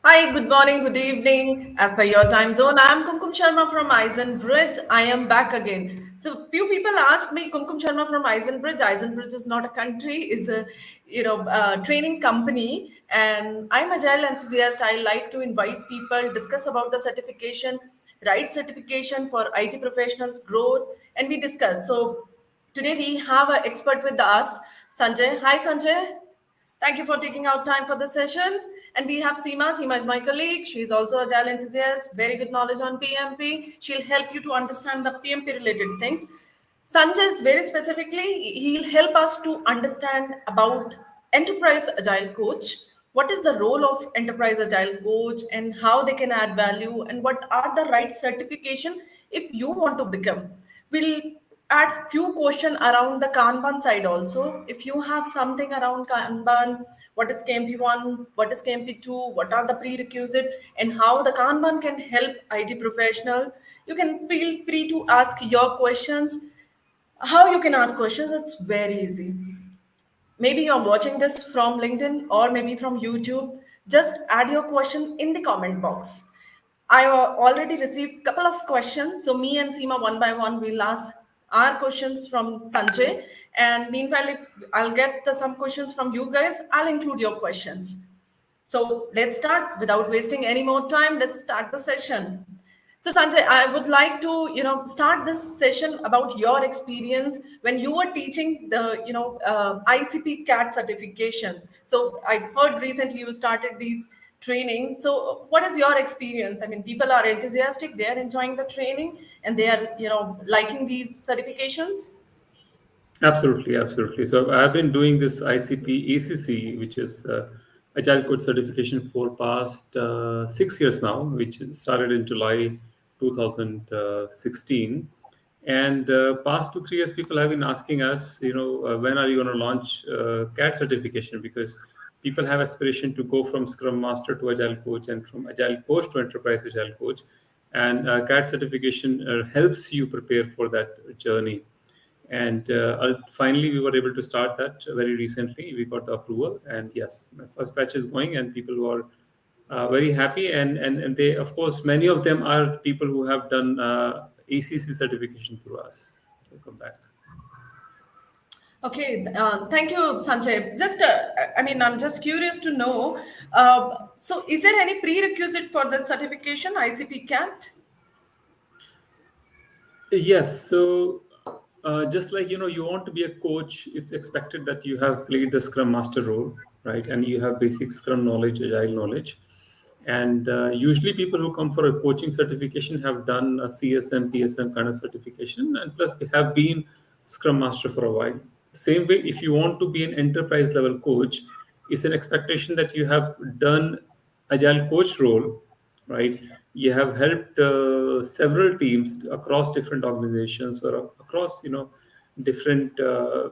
Hi, good morning, good evening. As per your time zone, I am Kumkum Sharma from Eisenbridge. I am back again. So, few people asked me, Kumkum Sharma from Eisenbridge. Eisenbridge is not a country; is a training company. And I'm agile enthusiast. I like to invite people, discuss about the certification, right certification for IT professionals, growth, and we discuss. So, today we have an expert with us, Sanjay. Hi, Sanjay. Thank you for taking out time for the session. And we have Seema. Seema is my colleague. She's also a agile enthusiast, very good knowledge on PMP. She'll help you to understand the PMP related things. Sanjay is very specifically, he'll help us to understand about enterprise agile coach. What is the role of enterprise agile coach and how they can add value and what are the right certification if you want to become. We'll add few question around the Kanban side also. If you have something around Kanban, what is KMP1, what is KMP2, what are the prerequisite, and how the Kanban can help IT professionals, you can feel free to ask your questions. How you can ask questions? It's very easy. Maybe you're watching this from LinkedIn or maybe from YouTube. Just add your question in the comment box. I already received a couple of questions. So me and Seema one by one will ask our questions from Sanjay. And meanwhile, if I'll get some questions from you guys, I'll include your questions. So let's start without wasting any more time. Let's start the session. So Sanjay, I would like to, start this session about your experience when you were teaching the, ICP CAT certification. So I heard recently you started these training. So what is your experience? I mean, people are enthusiastic, they are enjoying the training, and they are, liking these certifications. Absolutely, absolutely. So I've been doing this ICP ACC, which is Agile Coach certification for past 6 years now, which started in July 2016. And past 2 3 years, people have been asking us, when are you going to launch CAT certification? Because people have aspiration to go from Scrum Master to Agile Coach and from Agile Coach to Enterprise Agile Coach. And CAT certification helps you prepare for that journey. And finally, we were able to start that very recently. We got the approval, and yes, my first batch is going, and people were very happy. And they, of course, many of them are people who have done ACC certification through us. Welcome back. Okay, thank you, Sanjay. I'm just curious to know. So, is there any prerequisite for the certification ICP CAT? Yes. So, just like you want to be a coach, it's expected that you have played the Scrum Master role, right? And you have basic Scrum knowledge, Agile knowledge. And usually, people who come for a coaching certification have done a CSM, PSM kind of certification, and plus they have been Scrum Master for a while. Same way, if you want to be an enterprise level coach, it's an expectation that you have done Agile coach role, right? You have helped several teams across different organizations or across different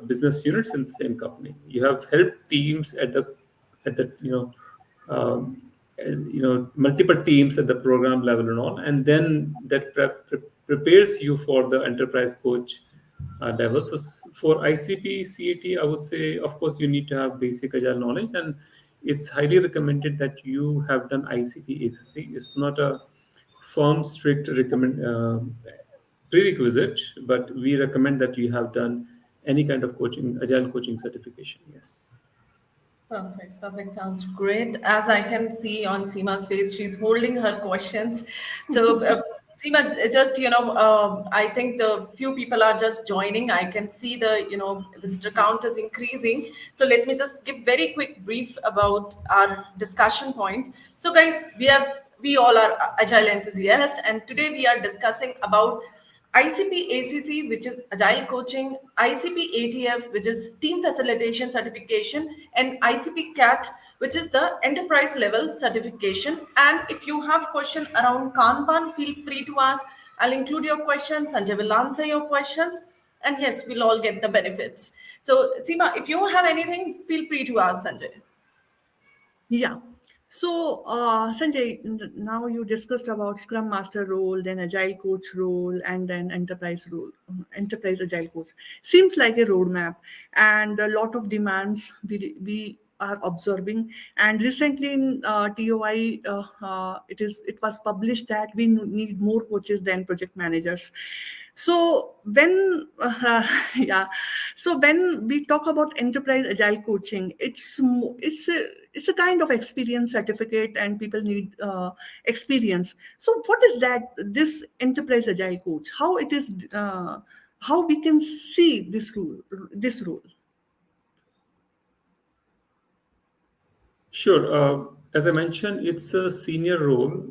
business units in the same company. You have helped teams at the um, multiple teams at the program level and all, and then that prepares you for the enterprise coach level. So for ICP CAT, I would say, of course, you need to have basic agile knowledge, and it's highly recommended that you have done ICP ACC. It's not a firm strict recommend prerequisite, but we recommend that you have done any kind of coaching, agile coaching certification. Yes. Perfect, perfect. Sounds great. As I can see on Seema's face, she's holding her questions. So, Seema, just I think the few people are just joining. I can see the visitor count is increasing. So let me just give very quick brief about our discussion points. So, guys, we all are agile enthusiasts, and today we are discussing about ICP ACC, which is Agile Coaching, ICP ATF, which is Team Facilitation Certification, and ICP CAT, which is the Enterprise Level Certification. And if you have question around Kanban, feel free to ask. I'll include your questions. Sanjay will answer your questions. And yes, we'll all get the benefits. So, Seema, if you have anything, feel free to ask Sanjay. Yeah. So, Sanjay, now you discussed about Scrum Master role, then Agile Coach role, and then Enterprise role, Enterprise Agile Coach. Seems like a roadmap, and a lot of demands we are observing. And recently in TOI, it was published that we need more coaches than project managers. So when yeah, so when we talk about enterprise agile coaching, it's a kind of experience certificate, and people need experience. So what is that? This enterprise agile coach, how it is? How we can see this role? This role? Sure. As I mentioned, it's a senior role,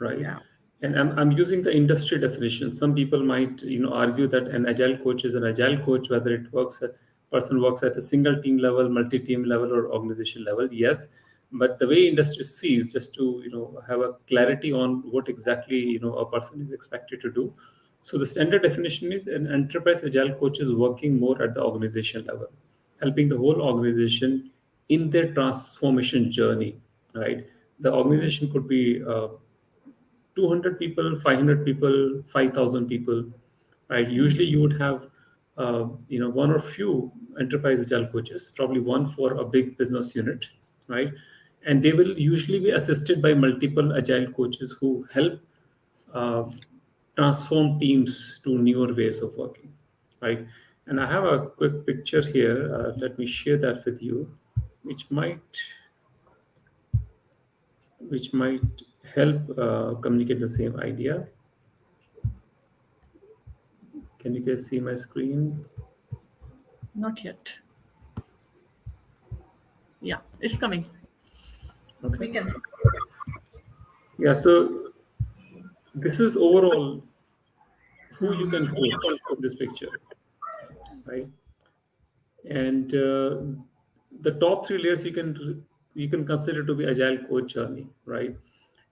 right? Yeah. And I'm using the industry definition. Some people might, argue that an agile coach is an agile coach, whether it works, a person works at a single team level, multi-team level, or organization level. Yes, but the way industry sees, just to have a clarity on what exactly a person is expected to do. So the standard definition is an enterprise agile coach is working more at the organization level, helping the whole organization in their transformation journey, right? The organization could be 200 people, 500 people, 5,000 people, right? Usually you would have, one or few enterprise agile coaches, probably one for a big business unit, right? And they will usually be assisted by multiple agile coaches who help uh, transform teams to newer ways of working, right? And I have a quick picture here. Let me share that with you, which might which might help communicate the same idea. Can you guys see my screen? Not yet. Yeah, it's coming. Okay. We can see. Yeah. So this is overall who you can coach in this picture, right? And the top three layers you can consider to be agile coach journey, right?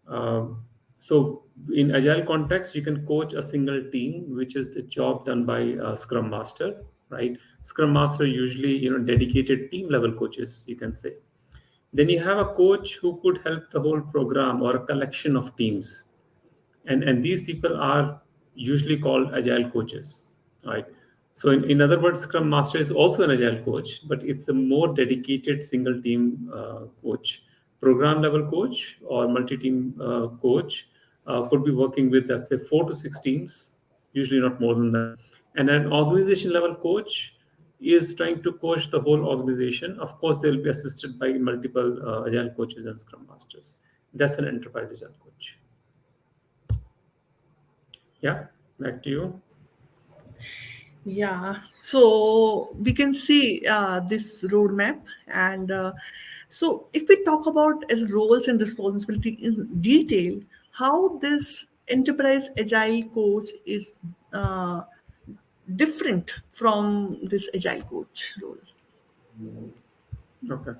Um, so in agile context, you can coach a single team, which is the job done by a Scrum Master, right? Scrum Master usually dedicated team level coaches, you can say. Then you have a coach who could help the whole program or a collection of teams, and these people are usually called agile coaches, right? So in other words, Scrum Master is also an agile coach, but it's a more dedicated single team coach. Program level coach or multi-team coach could be working with, let's say, 4 to 6 teams, usually not more than that. And an organization level coach is trying to coach the whole organization. Of course, they'll be assisted by multiple agile coaches and Scrum Masters. That's an enterprise agile coach. Yeah, back to you. Yeah, so we can see this roadmap, and so if we talk about as roles and responsibility in detail, how this enterprise agile coach is different from this agile coach role. Okay.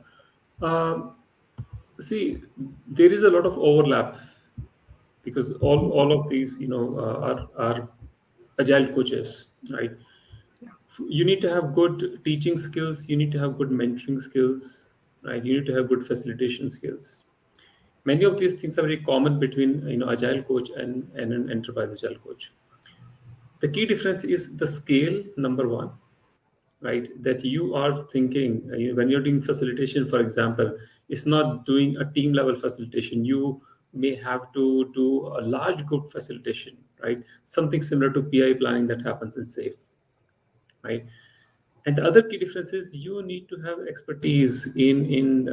Uh, See, there is a lot of overlap because all of these, are agile coaches, right? You need to have good teaching skills. You need to have good mentoring skills, right? You need to have good facilitation skills. Many of these things are very common between agile coach and an enterprise agile coach. The key difference is the scale. Number one, right, that you are thinking when you're doing facilitation, for example, it's not doing a team level facilitation. You may have to do a large group facilitation, right? Something similar to PI planning that happens in SAFe, right? And the other key difference is you need to have expertise in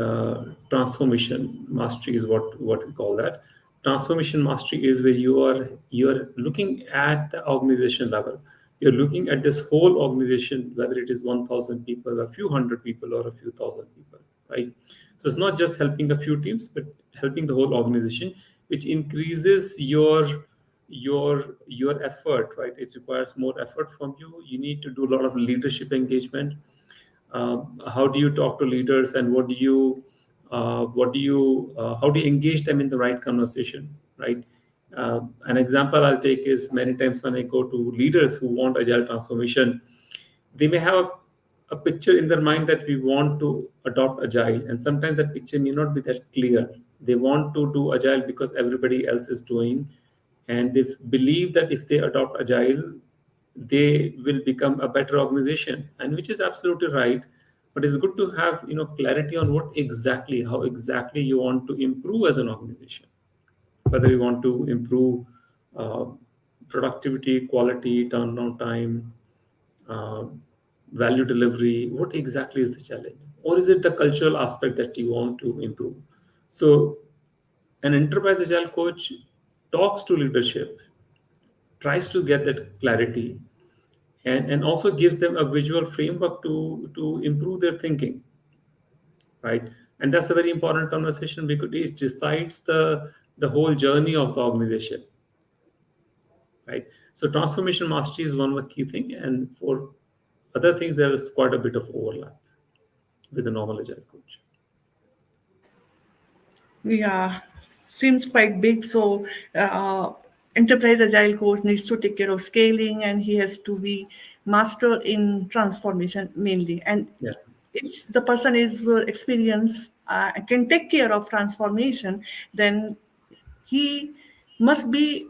transformation mastery is what we call that. Transformation mastery is where you are looking at the organization level. You're looking at this whole organization, whether it is 1,000 people, a few hundred people, or a few thousand people, right? So it's not just helping a few teams, but helping the whole organization, which increases your effort, right? It requires more effort from you. You need to do a lot of leadership engagement. How do you talk to leaders, and how do you engage them in the right conversation, right? An example I'll take is many times when I go to leaders who want agile transformation, they may have a picture in their mind that we want to adopt agile, and sometimes that picture may not be that clear. They want to do agile because everybody else is doing, and they believe that if they adopt agile, they will become a better organization, and which is absolutely right. but it's good to have clarity on how exactly you want to improve as an organization, whether you want to improve uh, productivity, quality, turnaround time, uh, value delivery. What exactly is the challenge, or is it the cultural aspect that you want to improve? So an enterprise agile coach talks to leadership, tries to get that clarity, and also gives them a visual framework to improve their thinking, right? And that's a very important conversation because it decides the whole journey of the organization, right? So transformation mastery is one of the key thing, and for other things there is quite a bit of overlap with the normal agile coach. Yeah, seems quite big. So, enterprise agile coach needs to take care of scaling, and he has to be master in transformation mainly. And Yeah. if the person is experienced can take care of transformation, then he must be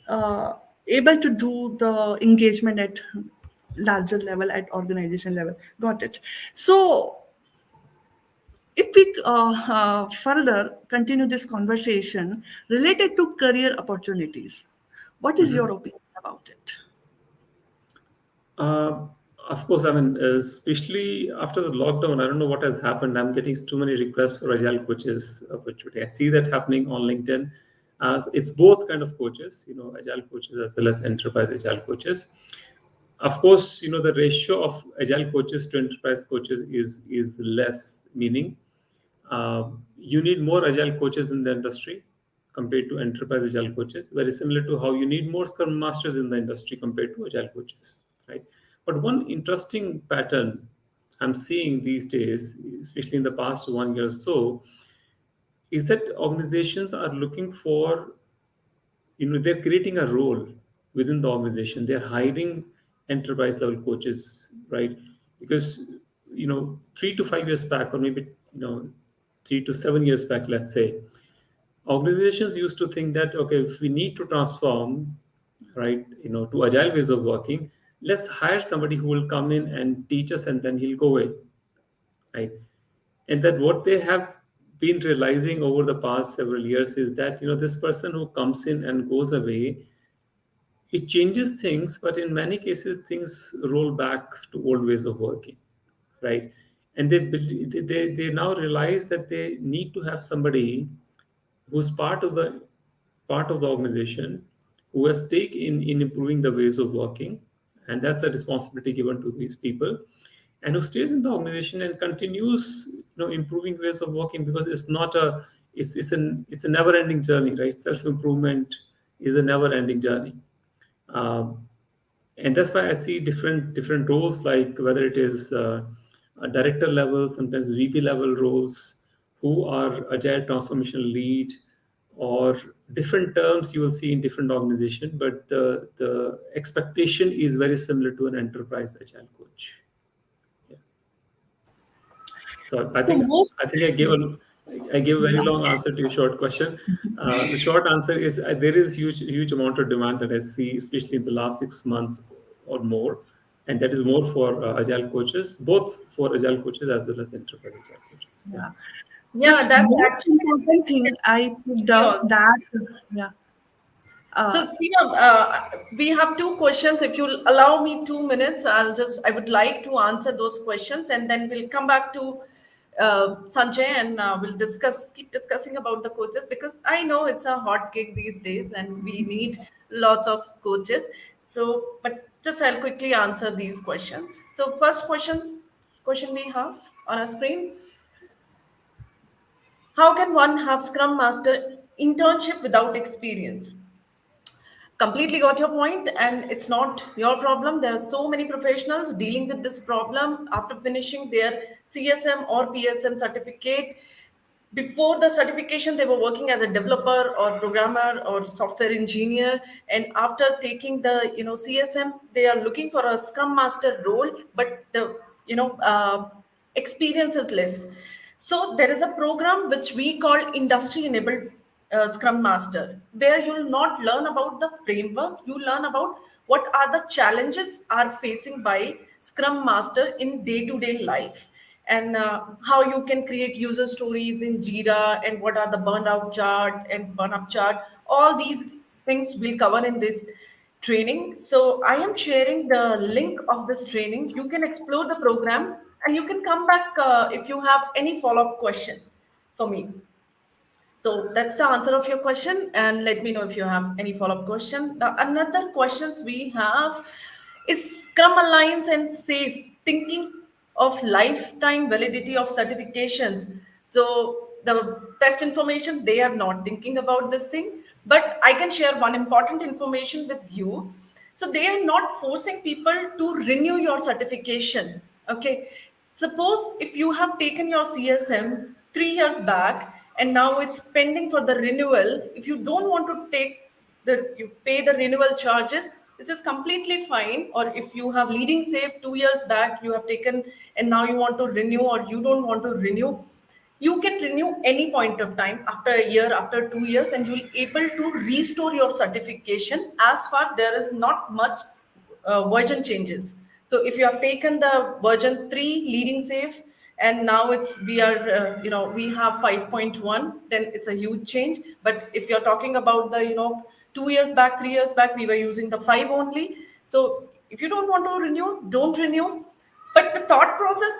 uh, able to do the engagement at larger level, at organization level. Got it. So if we further continue this conversation related to career opportunities, what is your Mhm. opinion about it? Uh, of course, I mean, especially after the lockdown, I don't know what has happened. I'm getting too many requests for agile coaches opportunity. I see that happening on LinkedIn. It's both kind of coaches, agile coaches as well as enterprise agile coaches. Of course, the ratio of agile coaches to enterprise coaches is less, meaning you need more agile coaches in the industry compared to enterprise agile coaches, very similar to how you need more scrum masters in the industry compared to agile coaches, right? But one interesting pattern I'm seeing these days, especially in the past 1 year or so, is that organizations are looking for, they're creating a role within the organization. They're hiring enterprise level coaches, right? Because 3 to 5 years back, or maybe 3 to 7 years back, let's say, organizations used to think that, okay, if we need to transform, right, to agile ways of working, let's hire somebody who will come in and teach us and then he'll go away, right? And that what they have been realizing over the past several years is that this person who comes in and goes away, it changes things, but in many cases things roll back to old ways of working, right? And they now realize that they need to have somebody who's part of the organization, who has stake in improving the ways of working, and that's a responsibility given to these people, and who stays in the organization and continues improving ways of working, because it's not a it's a never ending journey, right? Self improvement is a never ending journey. um, and that's why I see different roles, like whether it is a director level, sometimes VP level roles, who are agile transformation lead, or different terms you will see in different organization, but the expectation is very similar to an enterprise agile coach. Yeah. So I So think most, I think I gave a very yeah. long answer to your short question. The short answer is there is huge amount of demand that I see, especially in the last 6 months or more, and that is more for agile coaches, both for agile coaches as well as enterprise agile coaches. Yeah. Yeah. So Yeah, that's most actually important thing I picked up yours. that, yeah. So, Uh, Sina, we have two questions. If you'll allow me 2 minutes, I would like to answer those questions, and then we'll come back to Sanjay, and we'll keep discussing about the coaches, because I know it's a hot gig these days and we need lots of coaches. So, but just I'll quickly answer these questions. So, question we have on our screen: how can one have Scrum Master internship without experience? Completely got your point, and it's not your problem. There are so many professionals dealing with this problem after finishing their CSM or PSM certificate. Before the certification, they were working as a developer or programmer or software engineer, and after taking the CSM, they are looking for a Scrum Master role, but the experience is less. So there is a program which we call industry enabled Scrum Master, where you'll not learn about the framework, you learn about what are the challenges are facing by Scrum Master in day to day life. and how you can create user stories in Jira, and what are the burnout chart and burn up chart. All these things we'll cover in this training. So I am sharing the link of this training. You can explore the program, and you can come back if you have any follow-up question for me. So that's the answer of your question, and let me know if you have any follow-up question. Another questions we have is Scrum Alliance and SAFE thinking of lifetime validity of certifications. So the test information, they are not thinking about this thing, but I can share one important information with you. So they are not forcing people to renew your certification. Okay. Suppose if you have taken your CSM 3 years back and now it's pending for the renewal, if you don't want to take you pay the renewal charges, this is completely fine. Or if you have leading safe 2 years back, you have taken and now you want to renew, or you don't want to renew, you can renew any point of time after a year, after 2 years, and you'll able to restore your certification as far there is not much version changes. So if you have taken the version 3 leading safe, and now it's we are we have 5.1, then it's a huge change. But if you're talking about the 2 years back, 3 years back, we were using the 5 only. So if you don't want to renew, don't renew. But the thought process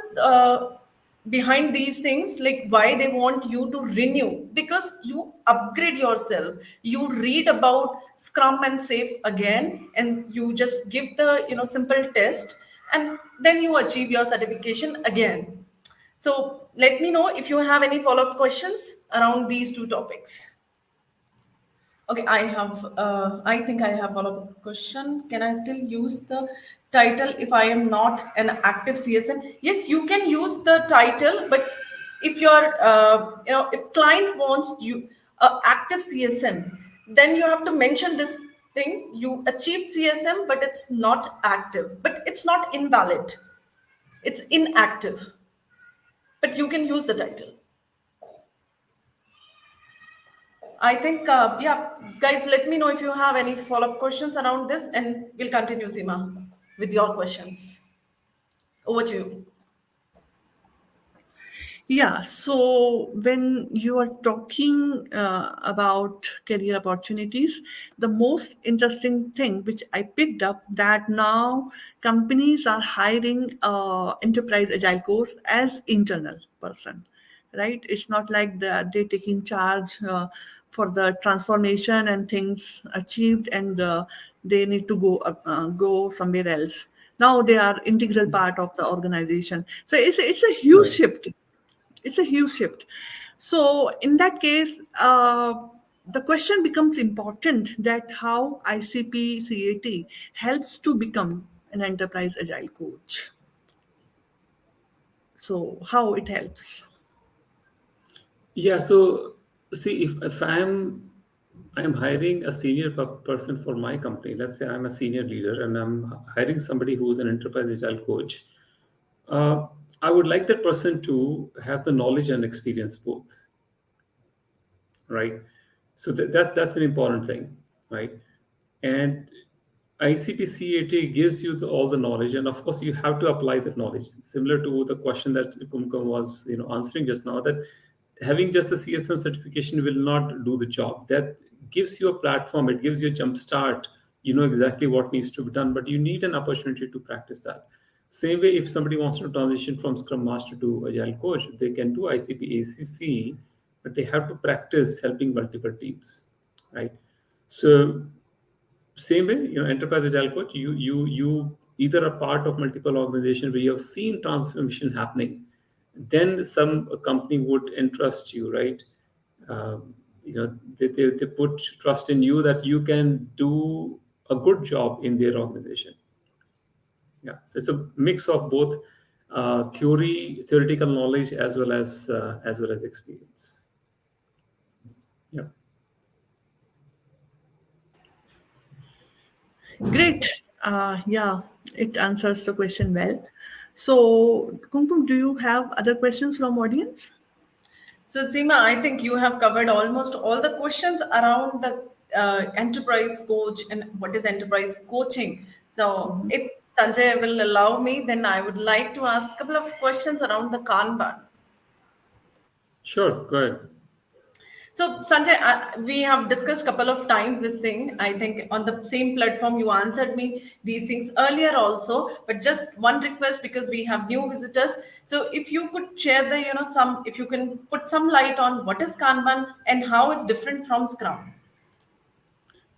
behind these things, like why they want you to renew, because you upgrade yourself, you read about Scrum and Safe again, and you just give the simple test, and then you achieve your certification again. So let me know if you have any follow-up questions around these two topics. Okay, I think I have follow-up question. Can I still use the title if I am not an active CSM? Yes, you can use the title, but if if client wants you active CSM, then you have to mention this thing. You achieved CSM, but it's not active, but it's not invalid. It's inactive, but you can use the title. I think, yeah, guys, let me know if you have any follow-up questions around this, and we'll continue, Seema, with your questions. Over to you. Yeah, so when you are talking about career opportunities, the most interesting thing which I picked up that now companies are hiring enterprise agile coach as internal person, right? It's not like they taking charge for the transformation and things achieved, and they need to go somewhere else. Now they are integral part of the organization. So it's a huge Right. shift. It's a huge shift. So in that case, the question becomes important that how ICP helps to become an enterprise agile coach. So how it helps. Yeah. So see, if I'm hiring a senior person for my company. Let's say I'm a senior leader and I'm hiring somebody who's an enterprise agile coach. Uh, I would like that person to have the knowledge and experience both, right? So that's an important thing, right? And ICP gives you all the knowledge, and of course you have to apply that knowledge. Similar to the question that Kumkum was answering just now, that having just a CSM certification will not do the job. That gives you a platform, it gives you a jump start. You know exactly what needs to be done, but you need an opportunity to practice that. Same way, if somebody wants to transition from Scrum Master to Agile Coach, they can do ICP but they have to practice helping multiple teams, right? So same way, enterprise agile coach, you either a part of multiple organization where you have seen transformation happening, then some company would entrust you, right? They put trust in you that you can do a good job in their organization. Yeah, so it's a mix of both theoretical knowledge as well as experience. Yeah. Great. Yeah, it answers the question well. So, Kumkum, do you have other questions from audience? So, Seema, I think you have covered almost all the questions around the enterprise coach and what is enterprise coaching. So, if Sanjay will allow me, then I would like to ask a couple of questions around the Kanban. Sure, go ahead. So, Sanjay, we have discussed a couple of times this thing. I think on the same platform you answered me these things earlier also. But just one request because we have new visitors. So, if you could share the some, if you can put some light on what is Kanban and how it's different from Scrum.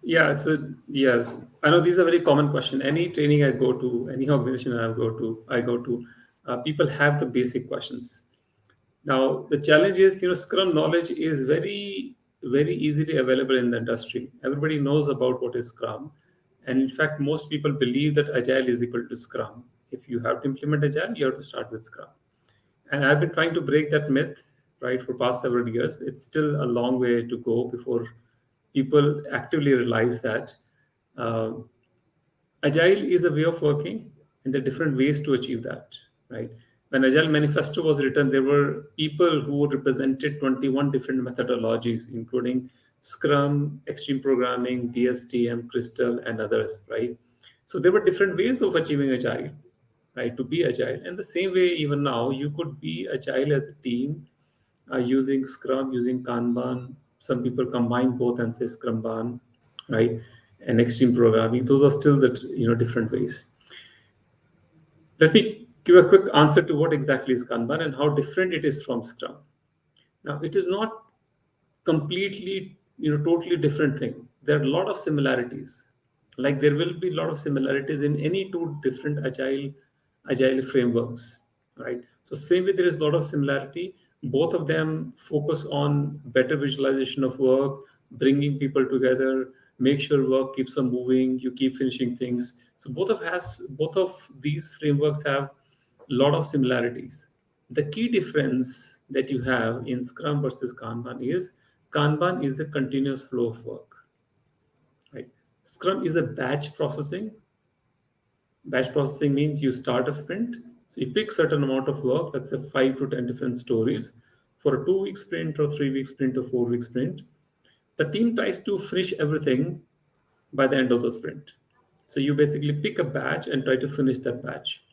Yeah, so yeah, I know these are very common question. Any training I go to, any organization I go to, people have the basic questions. Now, the challenge is, Scrum knowledge is very, very easily available in the industry. Everybody knows about what is Scrum. And in fact, most people believe that Agile is equal to Scrum. If you have to implement Agile, you have to start with Scrum. And I've been trying to break that myth, right, for past several years. It's still a long way to go before people actively realize that uh, Agile is a way of working, and there are different ways to achieve that, right? When Agile Manifesto was written, there were people who represented 21 different methodologies, including Scrum, Extreme Programming, DSTM, Crystal, and others, right? So there were different ways of achieving Agile, right? To be Agile. And the same way, even now, you could be Agile as a team using Scrum, using Kanban. Some people combine both and say Scrumban, right? And extreme programming. Those are still the different ways. Let me give a quick answer to what exactly is Kanban and how different it is from Scrum. Now, it is not completely, totally different thing. There are a lot of similarities. Like there will be a lot of similarities in any two different agile frameworks, right? So same way there is a lot of similarity. Both of them focus on better visualization of work, bringing people together, make sure work keeps on moving, you keep finishing things. So both of these frameworks have a lot of similarities. The key difference that you have in Scrum versus Kanban is a continuous flow of work, right? Scrum is a batch processing. Batch processing means you start a sprint, so you pick certain amount of work, let's say 5 to 10 different stories for a 2 week sprint or 3 week sprint or 4 week sprint. The team tries to finish everything by the end of the sprint. So you basically pick a batch and try to finish that batch.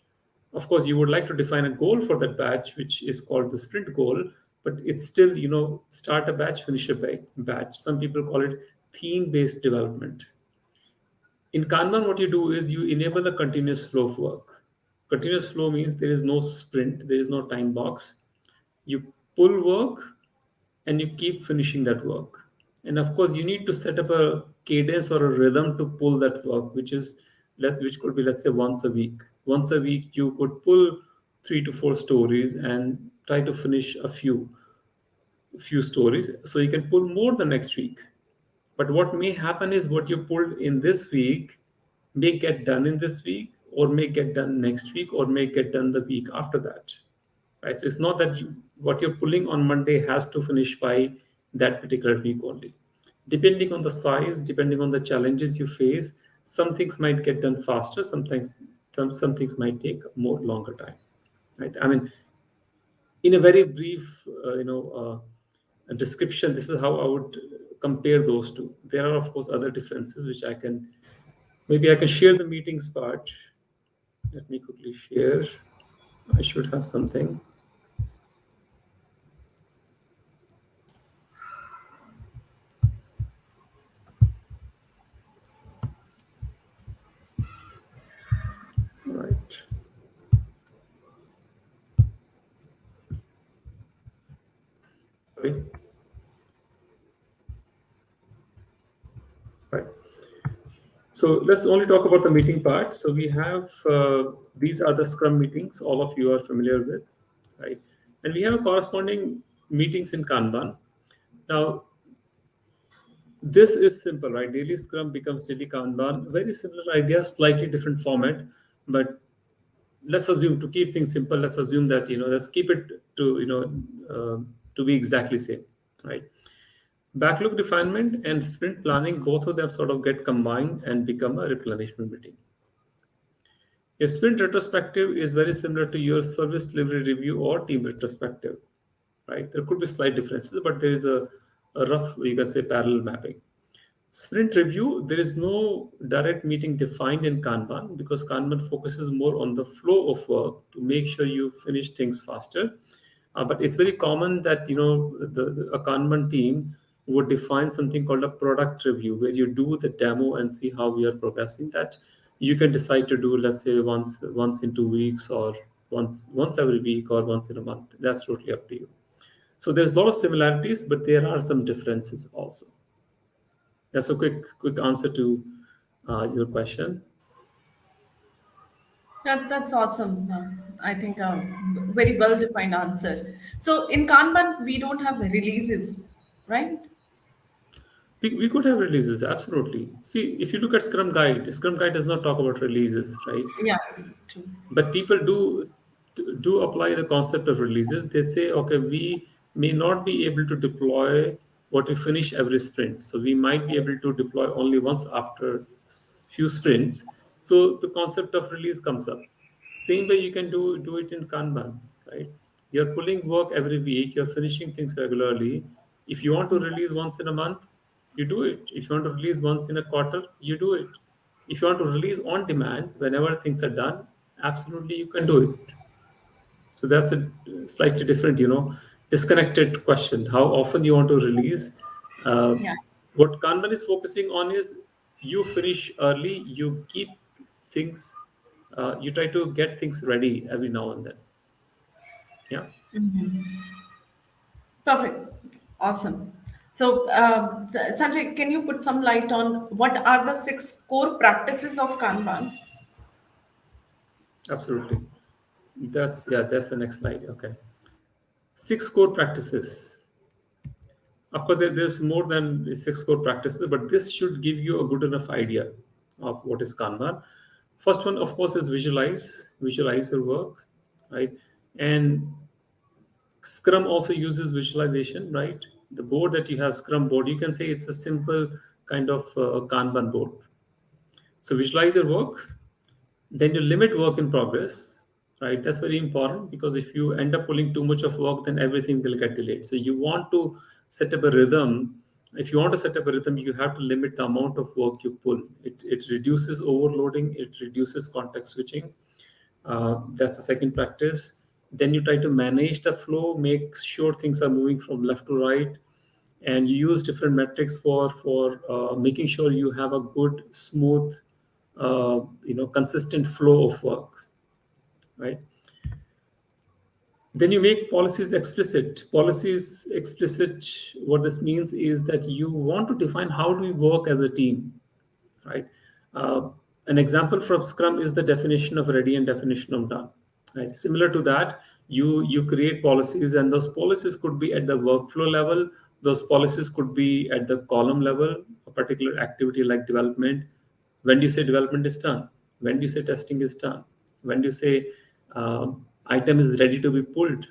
Of course, you would like to define a goal for that batch, which is called the sprint goal, but it's still, start a batch, finish a batch. Some people call it theme-based development. In Kanban, what you do is you enable a continuous flow of work. Continuous flow means there is no sprint, there is no time box. You pull work and you keep finishing that work. And of course, you need to set up a cadence or a rhythm to pull that work, which could be, let's say, once a week. Once a week, you could pull 3 to 4 stories and try to finish a few stories. So you can pull more the next week. But what may happen is what you pulled in this week may get done in this week, or may get done next week, or may get done the week after that. Right? So it's not that what you're pulling on Monday has to finish by that particular week only. Depending on the size, depending on the challenges you face, some things might get done faster. Sometimes some things might take more longer time. Right? I mean, in a very brief, description, this is how I would compare those two. There are of course other differences which I can share the meetings part. Let me quickly share. I should have something. Right. Sorry. Right. So let's only talk about the meeting part. So we have these are the Scrum meetings all of you are familiar with, right? And we have corresponding meetings in Kanban. Now, this is simple, right? Daily Scrum becomes daily Kanban. Very similar idea, slightly different format, but let's assume, to keep things simple, let's assume that let's keep it to to be exactly same, right? Backlog refinement and sprint planning, both of them sort of get combined and become a replenishment meeting. A sprint retrospective is very similar to your service delivery review or team retrospective, right? There could be slight differences, but there is a rough, you can say, parallel mapping. Sprint review, there is no direct meeting defined in Kanban because Kanban focuses more on the flow of work to make sure you finish things faster. But it's very common that a Kanban team would define something called a product review, where you do the demo and see how we are progressing. That you can decide to do, let's say, once in 2 weeks, or once every week, or once in a month. That's totally up to you. So there's a lot of similarities, but there are some differences also. That's a quick answer to your question. That's awesome. I think a very well defined answer. So in Kanban, we don't have releases, right? We could have releases, absolutely. See, if you look at Scrum Guide does not talk about releases, right? Yeah, true. But people do apply the concept of releases. They say, okay, we may not be able to deploy what we finish every sprint, so we might be able to deploy only once after few sprints. So the concept of release comes up. Same way you can do it in Kanban, right? You're pulling work every week, you're finishing things regularly. If you want to release once in a month, you do it. If you want to release once in a quarter, you do it. If you want to release on demand whenever things are done, absolutely you can do it. So that's a slightly different, disconnected question. How often you want to release? Uh, Yeah. what Kanban is focusing on is you finish early, you keep things, you try to get things ready every now and then. Yeah, Perfect. Awesome. So, Sanjay, can you put some light on what are the six core practices of Kanban? absolutely. That's the next slide. Okay. Six core practices. Of course, there's more than the six core practices, but this should give you a good enough idea of what is Kanban. First one, of course, is visualize your work, right? And Scrum also uses visualization, right? The board that you have, Scrum board, you can say it's a simple kind of Kanban board. So visualize your work, then you limit work in progress, right? That's very important, because if you end up pulling too much of work, then everything will get delayed. So you want to set up a rhythm. If you want to set up a rhythm, you have to limit the amount of work you pull. It reduces overloading, it reduces context switching. That's the second practice. Then you try to manage the flow, make sure things are moving from left to right, and you use different metrics for making sure you have a good, smooth, consistent flow of work, right? Then you make policies explicit. Policies explicit, what this means is that you want to define how do we work as a team, right? Uh, an example from Scrum is the definition of ready and definition of done, right? Similar to that, you create policies, and those policies could be at the workflow level. Those policies could be at the column level, a particular activity like development. When do you say development is done? When do you say testing is done? When do you say item is ready to be pulled?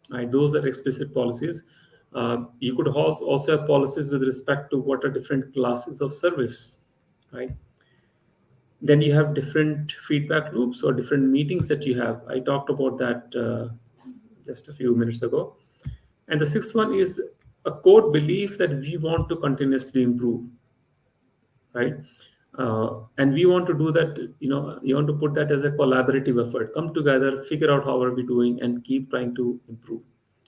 Right, those are explicit policies. You could also have policies with respect to what are different classes of service, right? Then you have different feedback loops or different meetings that you have. I talked about that just a few minutes ago. And the sixth one is a core belief that we want to continuously improve, right? And we want to do that, you want to put that as a collaborative effort. Come together, figure out how are we doing, and keep trying to improve.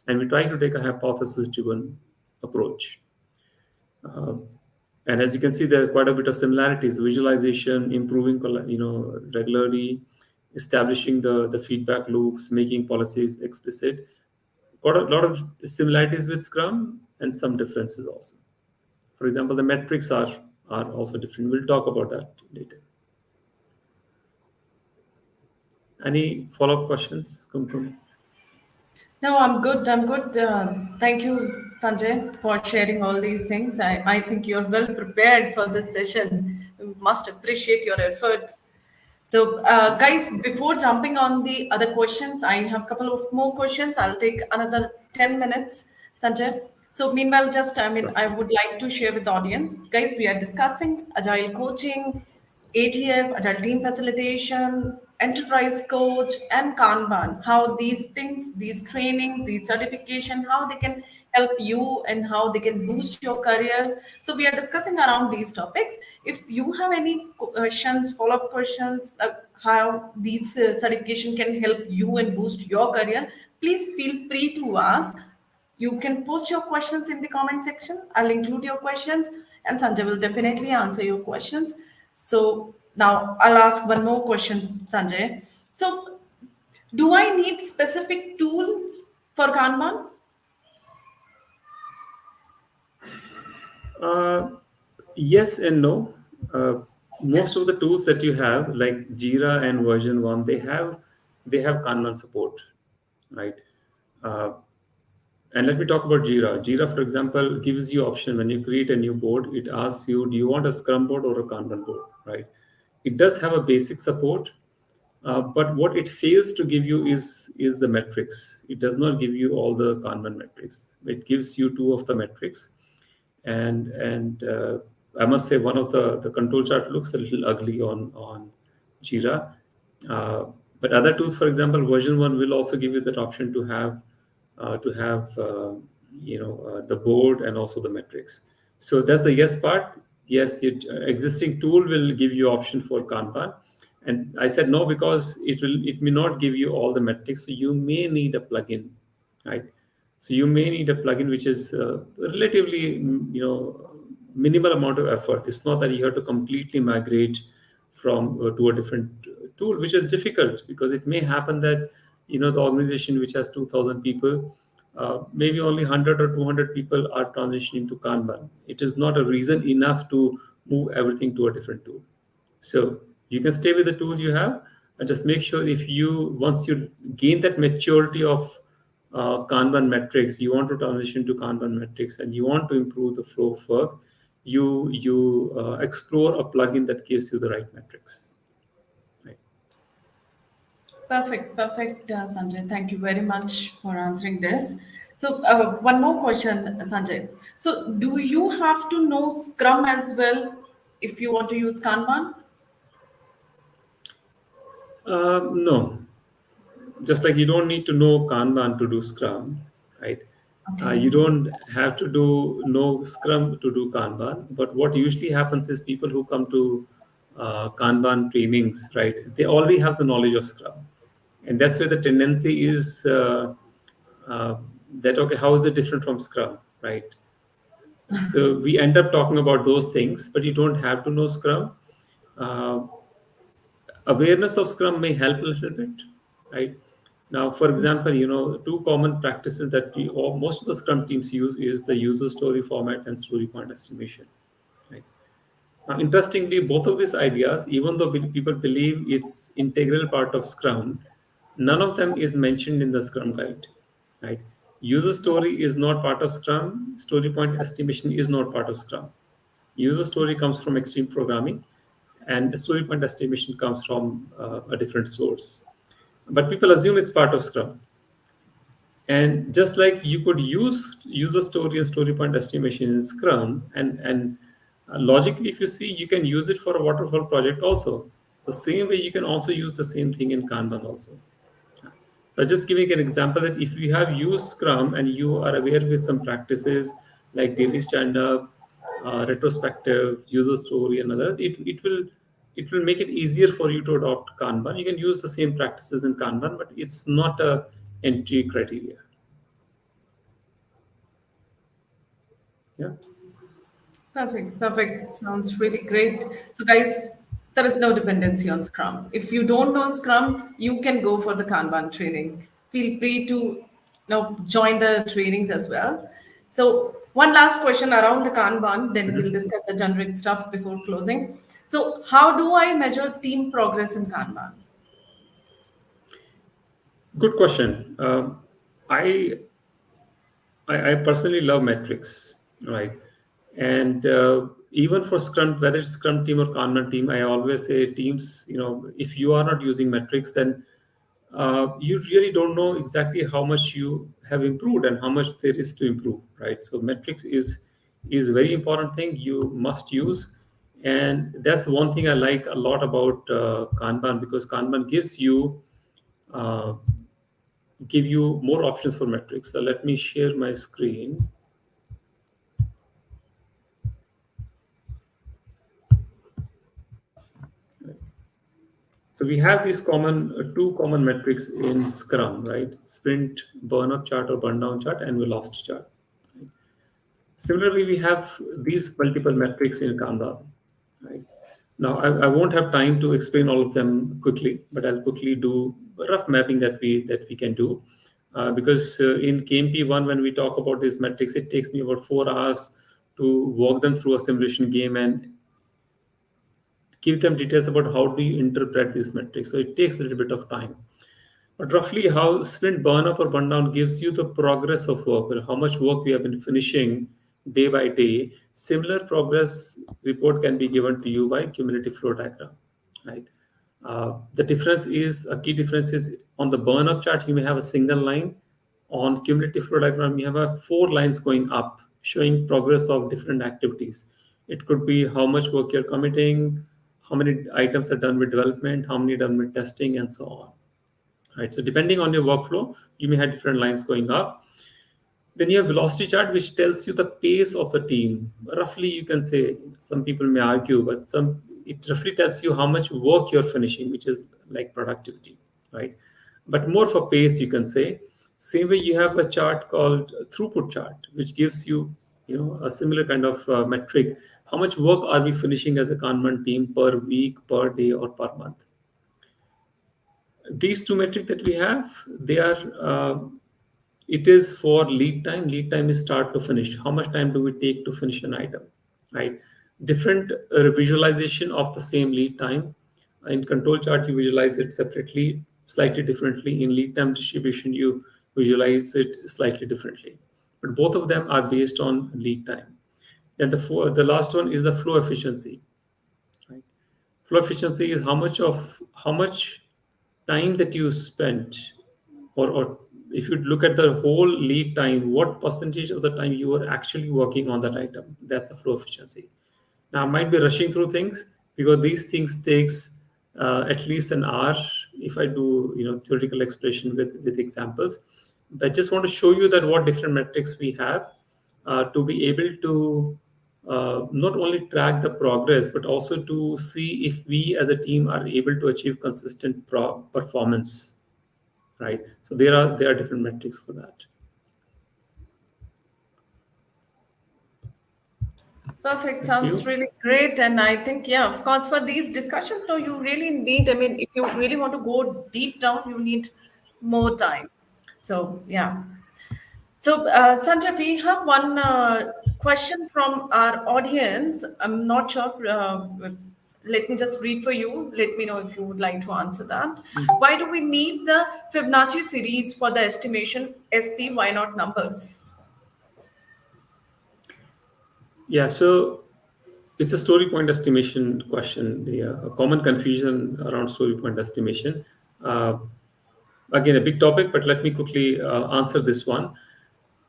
And we try to take a hypothesis driven approach. Uh, and as you can see, there are quite a bit of similarities: visualization, improving, regularly, establishing the feedback loops, making policies explicit. Got a lot of similarities with Scrum and some differences also. For example, the metrics are also different. We'll talk about that later. Any follow-up questions, Kumkum? No, I'm good. I'm good. Thank you, Sanjay, for sharing all these things. I think you're well prepared for this session. We must appreciate your efforts. So, guys, before jumping on the other questions, I have a couple of more questions. I'll take another 10 minutes, Sanjay. So, meanwhile, Sure. I would like to share with the audience. Guys, we are discussing agile coaching, ATF, agile team facilitation, enterprise coach, and Kanban. How these things, these trainings, these certification, how they can help you and how they can boost your careers. So we are discussing around these topics. If you have any questions, follow-up questions, how these certification can help you and boost your career, please feel free to ask. You can post your questions in the comment section. I'll include your questions, and Sanjay will definitely answer your questions. So now I'll ask one more question, Sanjay. So, do I need specific tools for Kanban? Uh, yes and no. Most of the tools that you have, like Jira and version one, they have Kanban support, right? Uh, and let me talk about Jira. Jira, for example, gives you option when you create a new board. It asks you, do you want a Scrum board or a Kanban board, right? It does have a basic support, but what it fails to give you is the metrics. It does not give you all the Kanban metrics. It gives you two of the metrics, and I must say one of the control chart looks a little ugly on Jira. Uh, but other tools, for example, version one will also give you that option to have the board and also the metrics. So that's the yes part. Yes, your existing tool will give you option for Kanban, and I said no because it may not give you all the metrics. So you may need a plugin, right? So you may need a plugin which is relatively, minimal amount of effort. It's not that you have to completely migrate from to a different tool, which is difficult because it may happen that the organization which has 2,000 people, maybe only 100 or 200 people are transitioning to Kanban. It is not a reason enough to move everything to a different tool. So you can stay with the tools you have, and just make sure if you once you gain that maturity of Kanban metrics, you want to transition to Kanban metrics, and you want to improve the flow of work, you explore a plugin that gives you the right metrics. Right. Perfect, perfect, Sanjay. Thank you very much for answering this. So, one more question, Sanjay. So, do you have to know Scrum as well if you want to use Kanban? No, just like you don't need to know Kanban to do Scrum, right? Okay. You don't have to know Scrum to do Kanban. But what usually happens is people who come to Kanban trainings, right? They already have the knowledge of Scrum, and that's where the tendency is uh, that okay, how is it different from Scrum, right? So we end up talking about those things, but you don't have to know Scrum. Uh, Awareness of Scrum may help a little bit, right? Now, for example, two common practices that or most of the Scrum teams use is the user story format and story point estimation, right? Now, interestingly, both of these ideas, even though people believe it's integral part of Scrum, none of them is mentioned in the Scrum guide, right? User story is not part of Scrum. Story point estimation is not part of Scrum. User story comes from extreme programming, and story point estimation comes from a different source. But people assume it's part of Scrum. And just like you could use user story and story point estimation in Scrum, and logically, if you see, you can use it for a waterfall project also. So same way, you can also use the same thing in Kanban also. So just giving an example that if you have used Scrum and you are aware with some practices like daily stand-up, retrospective, user story, and others, it will make it easier for you to adopt Kanban. You can use the same practices in Kanban, but it's not a entry criteria. Yeah. Perfect, perfect. Sounds really great. So, guys, there is no dependency on Scrum. If you don't know Scrum, you can go for the Kanban training. Feel free to join the trainings as well. So, one last question around the Kanban, then we'll Mhm. discuss the generic stuff before closing. So, how do I measure team progress in Kanban? Good question. I I personally love metrics, right? And even for Scrum, whether it's Scrum team or Kanban team, I always say teams, if you are not using metrics, then you really don't know exactly how much you have improved and how much there is to improve, right? So metrics is a very important thing you must use, and that's one thing I like a lot about Kanban, because Kanban gives you uh, give you more options for metrics. So let me share my screen. So we have these two common metrics in Scrum, right? Sprint burn-up chart or burn-down chart and velocity chart. Similarly, we have these multiple metrics in Kanban, right? Now, I won't have time to explain all of them quickly, but I'll quickly do a rough mapping that we can do. Because in KMP1, when we talk about these metrics, it takes me about 4 hours to walk them through a simulation game and give them details about how do you interpret these metrics. So it takes a little bit of time. But roughly how sprint burn up or burn down gives you the progress of work, or how much work we have been finishing day by day. Similar progress report can be given to you by cumulative flow diagram, right? The difference is, a key difference is on the burn up chart, you may have a single line. On cumulative flow diagram, you have 4 lines going up, showing progress of different activities. It could be how much work you're committing, how many items are done with development, how many done with testing, and so on. Right. So depending on your workflow, you may have different lines going up. Then you have velocity chart, which tells you the pace of the team. Roughly, you can say, some people may argue, but it roughly tells you how much work you're finishing, which is like productivity, right? But more for pace, you can say. Same way, you have a chart called throughput chart, which gives you, a similar kind of metric. How much work are we finishing as a Kanban team per week, per day, or per month? These two metrics that we have, they are it is for lead time. Lead time is start to finish. How much time do we take to finish an item, right? Different visualization of the same lead time. In control chart, you visualize it separately, slightly differently. In lead time distribution, you visualize it slightly differently. But both of them are based on lead time. And the last one is the flow efficiency. Right? Flow efficiency is how much time that you spent, or if you look at the whole lead time, what percentage of the time you are actually working on that item. That's a flow efficiency. Now I might be rushing through things because these things takes at least an hour if I do theoretical explanation with examples. But I just want to show you that what different metrics we have to be able to not only track the progress, but also to see if we as a team are able to achieve consistent performance, right? So there are different metrics for that. Perfect. Thank Sounds you. really great. And I think, yeah, of course, for these discussions, no, you really need, I mean, if you really want to go deep down, you need more time. So, yeah. So, Sanjay, we have one question from our audience. I'm not sure. Let me just read for you. Let me know if you would like to answer that. Why do we need the Fibonacci series for the estimation SP? Why not numbers? Yeah, so it's a story point estimation question. A common confusion around story point estimation. Uh, Again, a big topic, but let me quickly answer this one.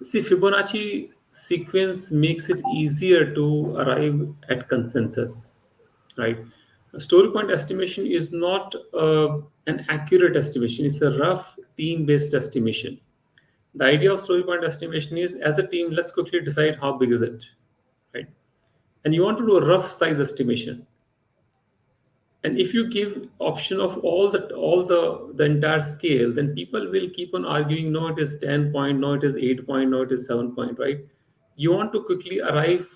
See, Fibonacci sequence makes it easier to arrive at consensus, right? A story point estimation is not an accurate estimation. It's a rough team-based estimation. The idea of story point estimation is, as a team, let's quickly decide how big is it, right? And you want to do a rough size estimation. And if you give option of all the entire scale, then people will keep on arguing, no, it is 10 point, no, it is 8 point, no, it is 7 point, right? You want to quickly arrive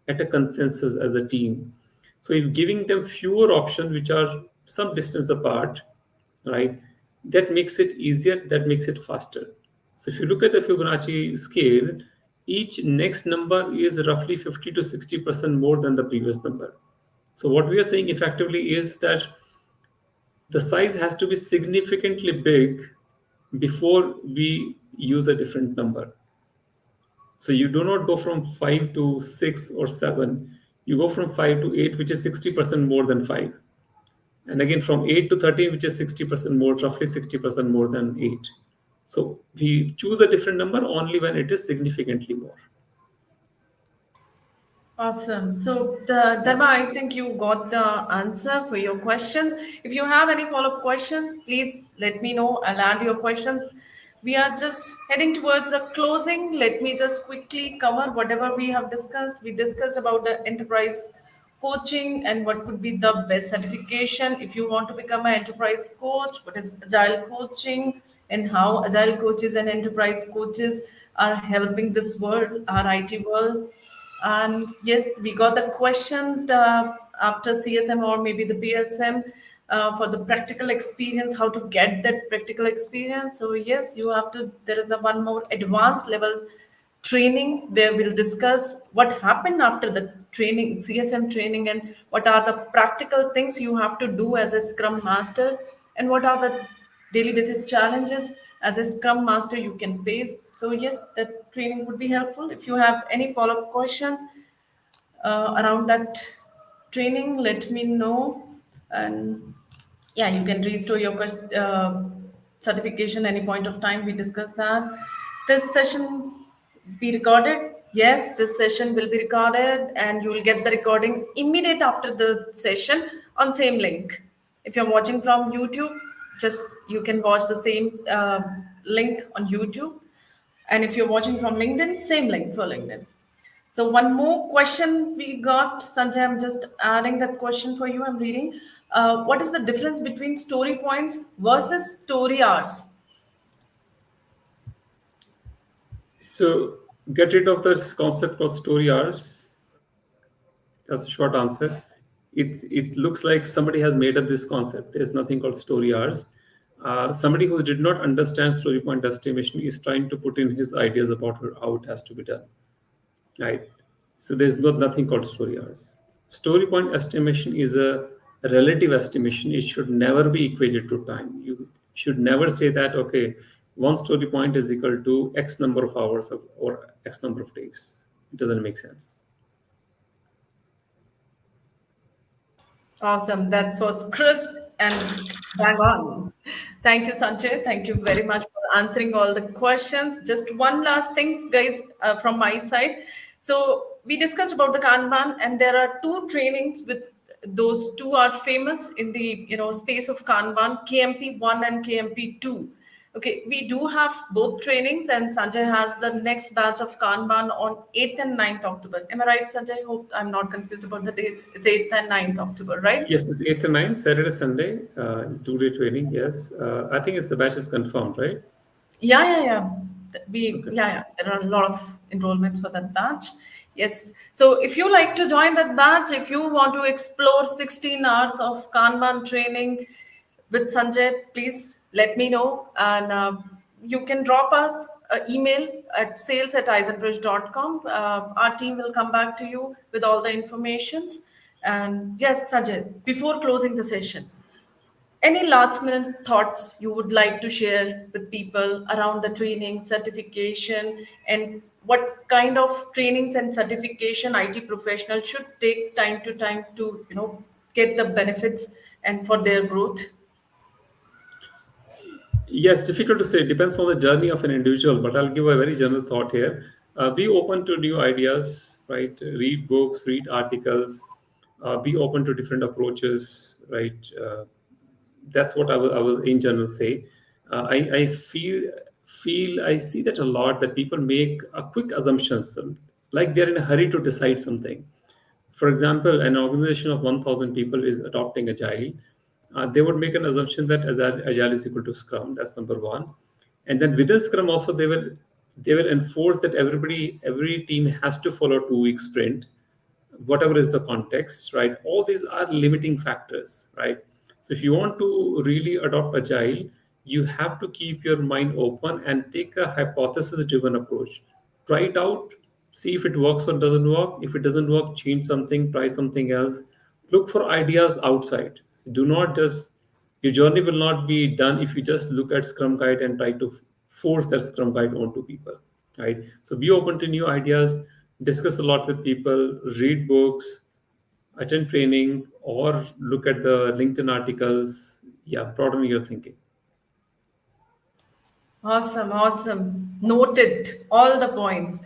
at a consensus as a team. So if giving them fewer options which are some distance apart, right, that makes it easier, that makes it faster. So if you look at the Fibonacci scale, each next number is roughly 50 to 60% more than the previous number. So what we are saying effectively is that the size has to be significantly big before we use a different number. So you do not go from 5 to 6 or 7. You go from 5 to 8, which is 60% more than 5. And again, from 8 to 13, which is 60% more, roughly 60% more than 8. So we choose a different number only when it is significantly more. Awesome. So, Dharma, I think you got the answer for your questions. If you have any follow-up question, please let me know. I'll add your questions. we are just heading towards the closing. Let me just quickly cover whatever we have discussed. We discussed about the enterprise coaching and what could be the best certification if you want to become an enterprise coach, what is agile coaching, and how agile coaches and enterprise coaches are helping this world, our IT world. And yes, we got the question after CSM or maybe the PSM for the practical experience, how to get that practical experience. So yes, you have to. There is a one more advanced level training where we'll discuss what happened after the training, CSM training, and what are the practical things you have to do as a Scrum Master, and what are the daily basis challenges as a Scrum Master you can face. So yes, that training would be helpful. If you have any follow-up questions around that training, let me know. And yeah, you can restore your certification any point of time. We discussed that. This session be recorded. Yes, this session will be recorded, and you will get the recording immediate after the session on same link. If you're watching from YouTube, just you can watch the same link on YouTube, and if you're watching from LinkedIn, same link for LinkedIn. So one more question we got, Sanjay. I'm just adding that question for you. I'm reading. What is the difference between story points versus story hours? So get rid of this concept called story hours. That's a short answer. It looks like somebody has made up this concept. There's nothing called story hours. Somebody who did not understand story point estimation is trying to put in his ideas about how it has to be done. Right. So there's nothing called story hours. Story point estimation is a relative estimation. It should never be equated to time. You should never say that, okay, one story point is equal to X number of hours or X number of days. It doesn't make sense. Awesome. That was crisp and bang on. Thank you, Sanjay. Thank you very much for answering all the questions. Just one last thing, guys, from my side. So we discussed about the Kanban, and there are two trainings with those two are famous in the space of Kanban, KMP 1 and KMP 2. Okay, we do have both trainings, and Sanjay has the next batch of Kanban on 8th and 9th October. Am I right, Sanjay? Hope I'm not confused about the dates. It's 8th and 9th October, right? Yes, it's 8th and 9th, Saturday, Sunday, 2-day training. Yes. I think it's the batch is confirmed, right? Yeah. We Okay. yeah. There are a lot of enrollments for that batch. Yes. So if you like to join that batch, if you want to explore 16 hours of Kanban training with Sanjay, please let me know. And you can drop us an email at sales@eisenbridge.com. Our team will come back to you with all the informations. And yes, Sanjay, before closing the session, any last minute thoughts you would like to share with people around the training, certification, and what kind of trainings and certification IT professionals should take time to time to get the benefits and for their growth? Yes, difficult to say. It depends on the journey of an individual, but I'll give a very general thought here. Be open to new ideas, right? Read books, read articles, be open to different approaches, right? That's what I will in general say. I feel I see that a lot that people make a quick assumptions, like they're in a hurry to decide something. For example, an organization of 1,000 people is adopting Agile. They would make an assumption that Agile is equal to Scrum. That's number one. And then within Scrum also they will enforce that every team has to follow 2 week sprint, whatever is the context, right? All these are limiting factors, right? So if you want to really adopt Agile, you have to keep your mind open and take a hypothesis driven approach. Try it out, see if it works or doesn't work. If it doesn't work, change something, try something else. Look for ideas outside. Do not just, your journey will not be done if you just look at Scrum Guide and try to force that Scrum Guide onto people, right? So be open to new ideas, discuss a lot with people, read books, attend training, or look at the LinkedIn articles. Yeah, broaden your thinking. Awesome. Noted all the points.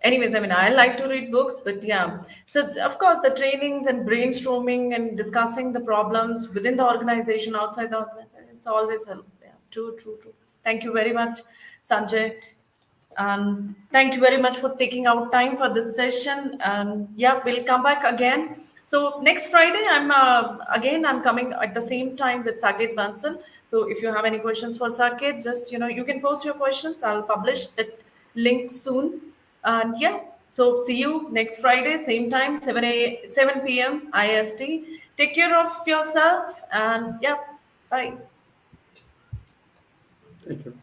Anyways, I mean, I like to read books, but yeah. So, of course, the trainings and brainstorming and discussing the problems within the organization, outside the organization, it's always help. Yeah, true. Thank you very much, Sanjay. Thank you very much for taking out time for this session. And yeah, we'll come back again. So next Friday, I'm coming at the same time with Saket Bansal. So if you have any questions for Saket, just you can post your questions. I'll publish that link soon. And yeah, so see you next Friday, same time, 7 p.m. IST. Take care of yourself and yeah, bye. Thank you.